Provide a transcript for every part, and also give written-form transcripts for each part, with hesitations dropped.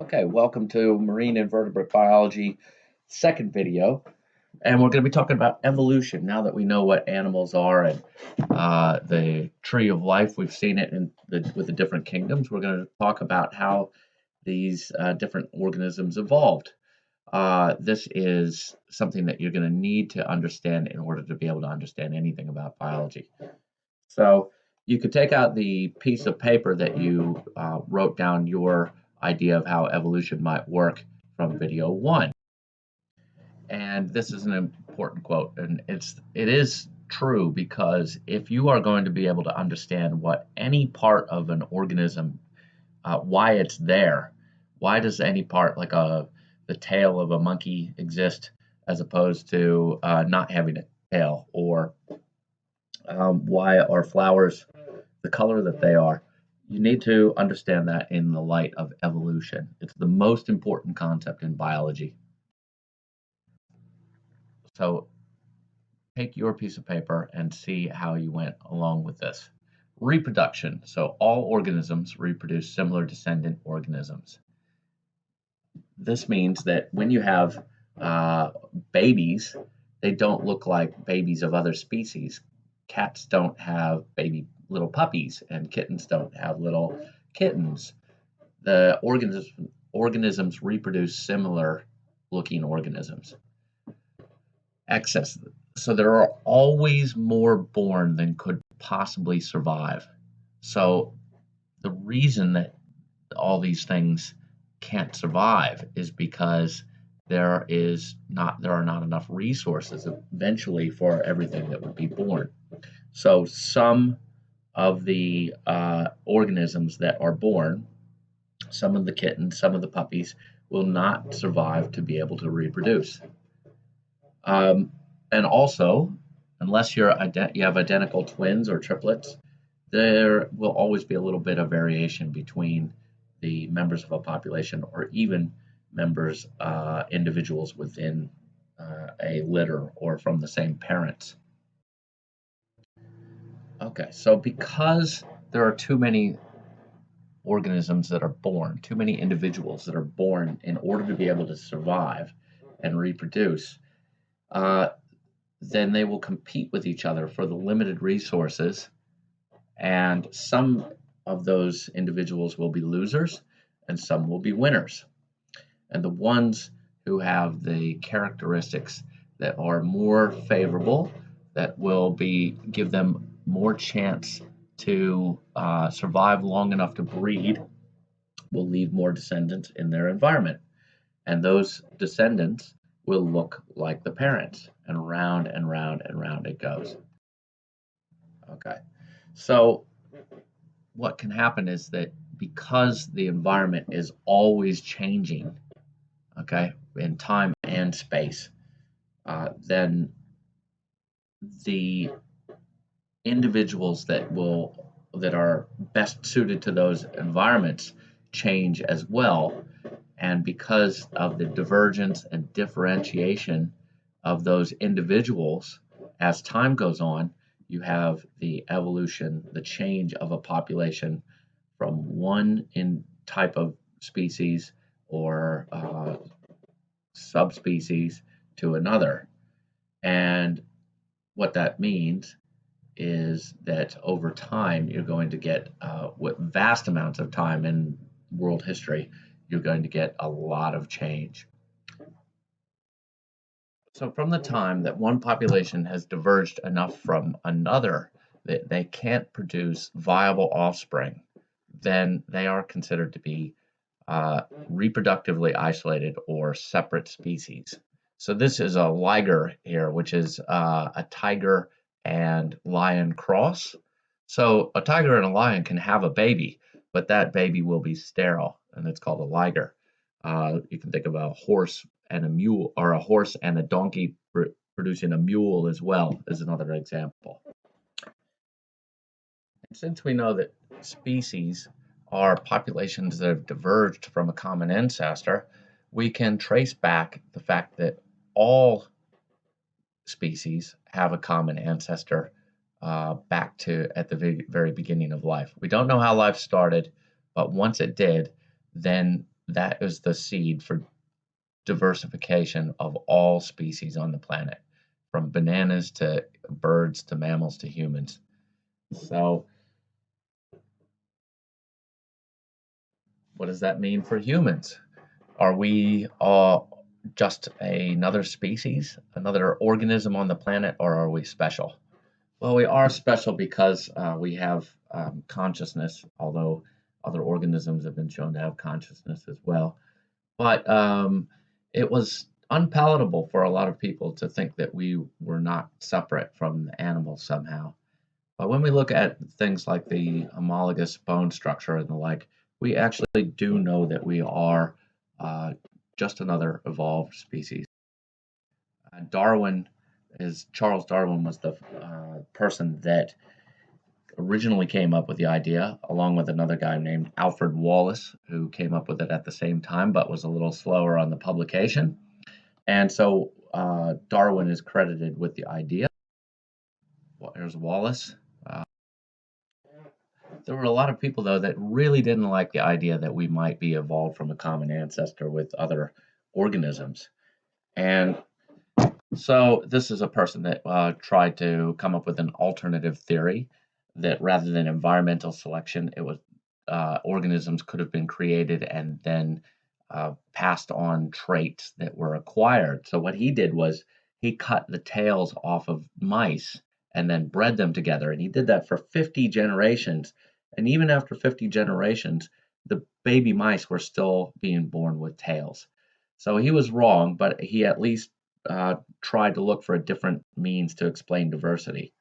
Okay, welcome to Marine Invertebrate Biology, second video. And we're going to be talking about evolution now that we know what animals are and the tree of life. We've seen it with the different kingdoms. We're going to talk about how these different organisms evolved. This is something that you're going to need to understand in order to be able to understand anything about biology. So you could take out the piece of paper that you wrote down your idea of how evolution might work from video one. And this is an important quote, and it is true because if you are going to be able to understand what any part of an organism, why it's there, why does any part like the tail of a monkey exist as opposed to not having a tail, or why are flowers the color that they are. You need to understand that in the light of evolution. It's the most important concept in biology. So take your piece of paper and see how you went along with this. Reproduction. So all organisms reproduce similar descendant organisms. This means that when you have babies, they don't look like babies of other species. Cats don't have baby little puppies, and kittens don't have little kittens. The organisms reproduce similar looking organisms. Excess. So there are always more born than could possibly survive. So the reason that all these things can't survive is because there are not enough resources eventually for everything that would be born. So some of the organisms that are born, some of the kittens, some of the puppies, will not survive to be able to reproduce. And also, unless you have identical twins or triplets, there will always be a little bit of variation between the members of a population, or even individuals within a litter or from the same parents. Okay, so because there are too many organisms that are born, too many individuals that are born in order to be able to survive and reproduce, then they will compete with each other for the limited resources, and some of those individuals will be losers and some will be winners. And the ones who have the characteristics that are more favorable, that will give them more chance to survive long enough to breed, will leave more descendants in their environment. And those descendants will look like the parents, and round and round and round it goes. Okay, so what can happen is that because the environment is always changing, okay, in time and space, then the individuals that are best suited to those environments change as well. And because of the divergence and differentiation of those individuals, as time goes on, you have the evolution, the change of a population from one type of species or subspecies to another. And what that means is that over time, you're going to get, with vast amounts of time in world history, you're going to get a lot of change. So from the time that one population has diverged enough from another that they can't produce viable offspring, then they are considered to be reproductively isolated or separate species. So this is a liger here, which is a tiger and lion cross. So a tiger and a lion can have a baby, but that baby will be sterile, and it's called a liger. You can think of a horse and a mule, or a horse and a donkey producing a mule as well, as another example. And since we know that species are populations that have diverged from a common ancestor, we can trace back the fact that all species have a common ancestor back to at the very beginning of life. We don't know how life started, but once it did, then that is the seed for diversification of all species on the planet, from bananas to birds to mammals to humans. So, what does that mean for humans? Are we just another species, another organism on the planet, or are we special? Well, we are special because we have consciousness, although other organisms have been shown to have consciousness as well. But it was unpalatable for a lot of people to think that we were not separate from the animals somehow. But when we look at things like the homologous bone structure and the like, we actually do know that we are just another evolved species. Charles Darwin was the person that originally came up with the idea, along with another guy named Alfred Wallace, who came up with it at the same time but was a little slower on the publication. And so Darwin is credited with the idea. Well, there's Wallace. There were a lot of people, though, that really didn't like the idea that we might be evolved from a common ancestor with other organisms. And so this is a person that tried to come up with an alternative theory that rather than environmental selection, it was organisms could have been created and then passed on traits that were acquired. So what he did was he cut the tails off of mice and then bred them together, and he did that for 50 generations. And even after 50 generations, the baby mice were still being born with tails. So he was wrong, but he at least tried to look for a different means to explain diversity.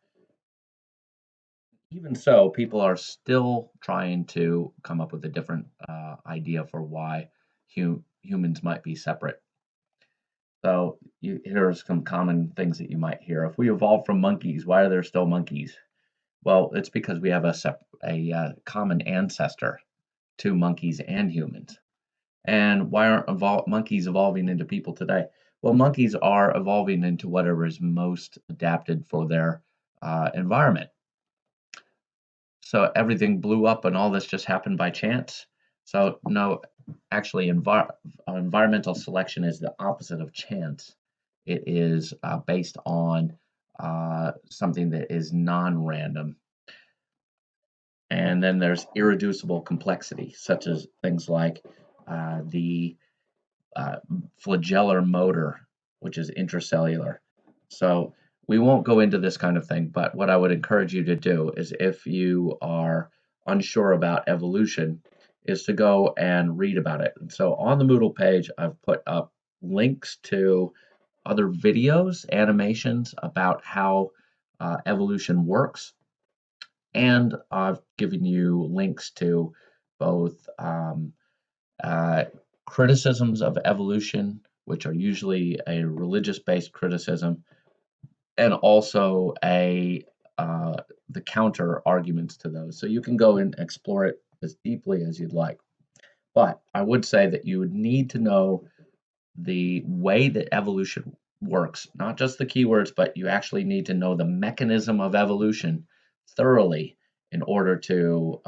Even so, people are still trying to come up with a different idea for why humans might be separate. So here are some common things that you might hear. If we evolved from monkeys, why are there still monkeys? Well, it's because we have a common ancestor to monkeys and humans. And why aren't monkeys evolving into people today? Well, monkeys are evolving into whatever is most adapted for their environment. So everything blew up and all this just happened by chance. So no, actually, environmental selection is the opposite of chance. It is based on something that is non-random. And then there's irreducible complexity, such as things like the flagellar motor, which is intracellular. So we won't go into this kind of thing, but what I would encourage you to do is if you are unsure about evolution, is to go and read about it. And so on the Moodle page, I've put up links to other videos, animations about how evolution works. And I've given you links to both criticisms of evolution, which are usually a religious-based criticism, and also the counter arguments to those. So you can go and explore it as deeply as you'd like. But I would say that you would need to know the way that evolution works, not just the keywords, but you actually need to know the mechanism of evolution thoroughly in order to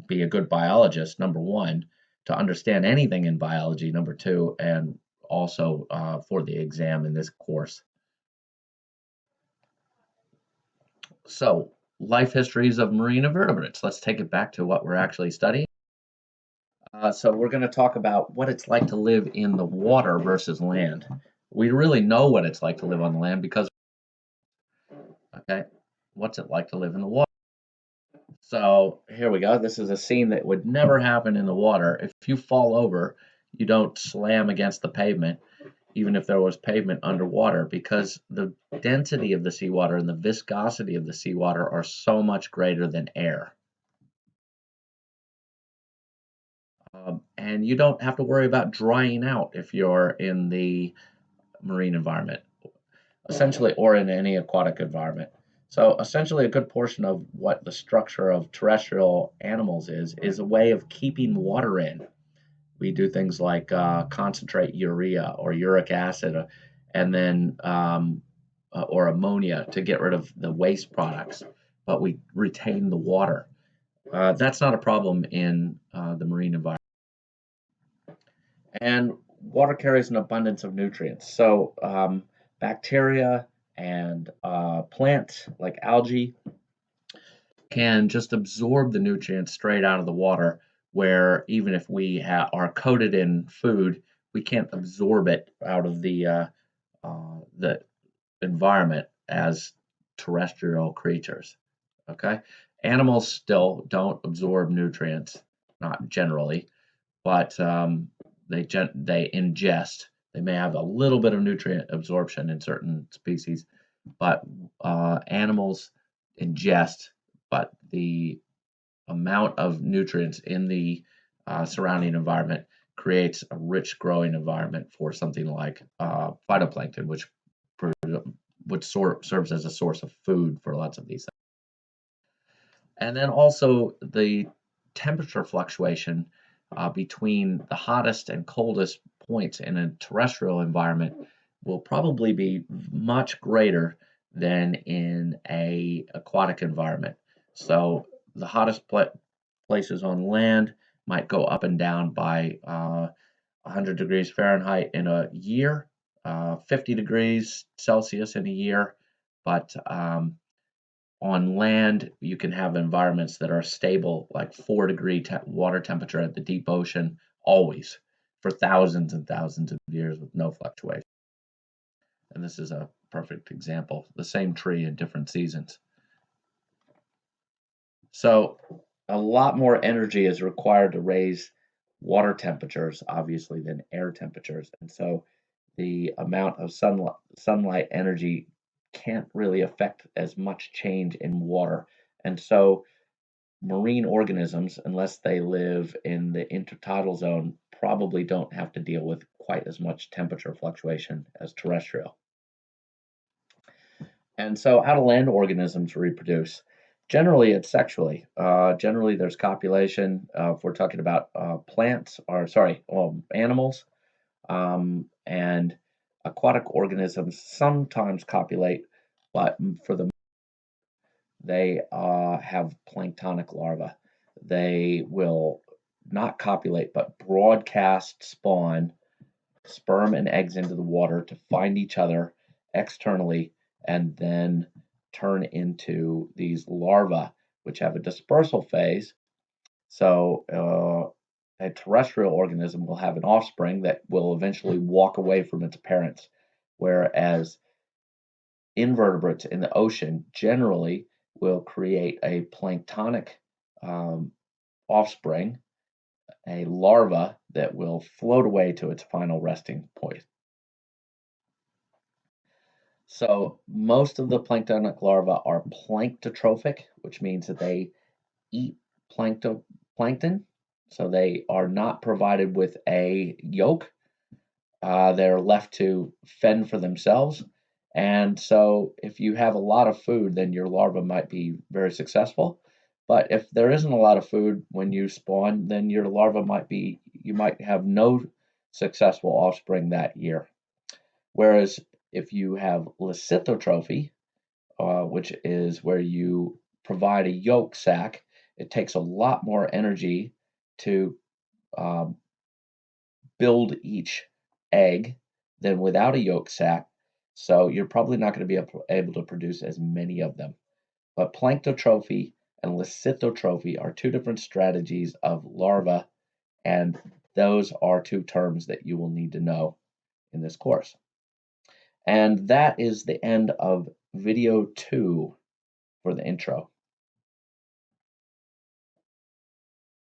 be a good biologist, number one, to understand anything in biology, number two, and also for the exam in this course. So, life histories of marine invertebrates. Let's take it back to what we're actually studying. So we're going to talk about what it's like to live in the water versus land. We really know what it's like to live on the land because, okay, what's it like to live in the water? So here we go. This is a scene that would never happen in the water. If you fall over, you don't slam against the pavement, even if there was pavement underwater, because the density of the seawater and the viscosity of the seawater are so much greater than air. And you don't have to worry about drying out if you're in the marine environment, essentially, or in any aquatic environment. So essentially, a good portion of what the structure of terrestrial animals is a way of keeping water in. We do things like concentrate urea or uric acid, and then or ammonia to get rid of the waste products, but we retain the water. That's not a problem in the marine environment. And water carries an abundance of nutrients. So bacteria and plants like algae can just absorb the nutrients straight out of the water, where even if we are coated in food, we can't absorb it out of the environment as terrestrial creatures. Okay, animals still don't absorb nutrients, not generally, but they ingest. They may have a little bit of nutrient absorption in certain species, but animals ingest. But the amount of nutrients in the surrounding environment creates a rich growing environment for something like phytoplankton, which serves as a source of food for lots of these things. And then also the temperature fluctuation between the hottest and coldest points in a terrestrial environment will probably be much greater than in a aquatic environment. So the hottest places on land might go up and down by 100 degrees Fahrenheit in a year, 50 degrees Celsius in a year, but on land, you can have environments that are stable, like 4-degree water temperature at the deep ocean, always for thousands and thousands of years with no fluctuation. And this is a perfect example, the same tree in different seasons. So a lot more energy is required to raise water temperatures, obviously, than air temperatures. And so the amount of sunlight energy can't really affect as much change in water. And so marine organisms, unless they live in the intertidal zone, probably don't have to deal with quite as much temperature fluctuation as terrestrial. And so how do land organisms reproduce? Generally, it's sexually. Generally, there's copulation. If we're talking about animals, and aquatic organisms sometimes copulate, but for the they have planktonic larvae. They will not copulate, but broadcast spawn sperm and eggs into the water to find each other externally and then turn into these larvae, which have a dispersal phase. So a terrestrial organism will have an offspring that will eventually walk away from its parents, whereas invertebrates in the ocean generally will create a planktonic offspring, a larva that will float away to its final resting point. So most of the planktonic larvae are planktotrophic, which means that they eat plankton. So they are not provided with a yolk. They're left to fend for themselves. And so if you have a lot of food, then your larva might be very successful. But if there isn't a lot of food when you spawn, then your larva you might have no successful offspring that year. Whereas if you have lithotrophy, which is where you provide a yolk sac, it takes a lot more energy to build each egg than without a yolk sac. So you're probably not going to be able to produce as many of them. But planktotrophy and lithotrophy are two different strategies of larvae, and those are two terms that you will need to know in this course. And that is the end of video 2 for the intro.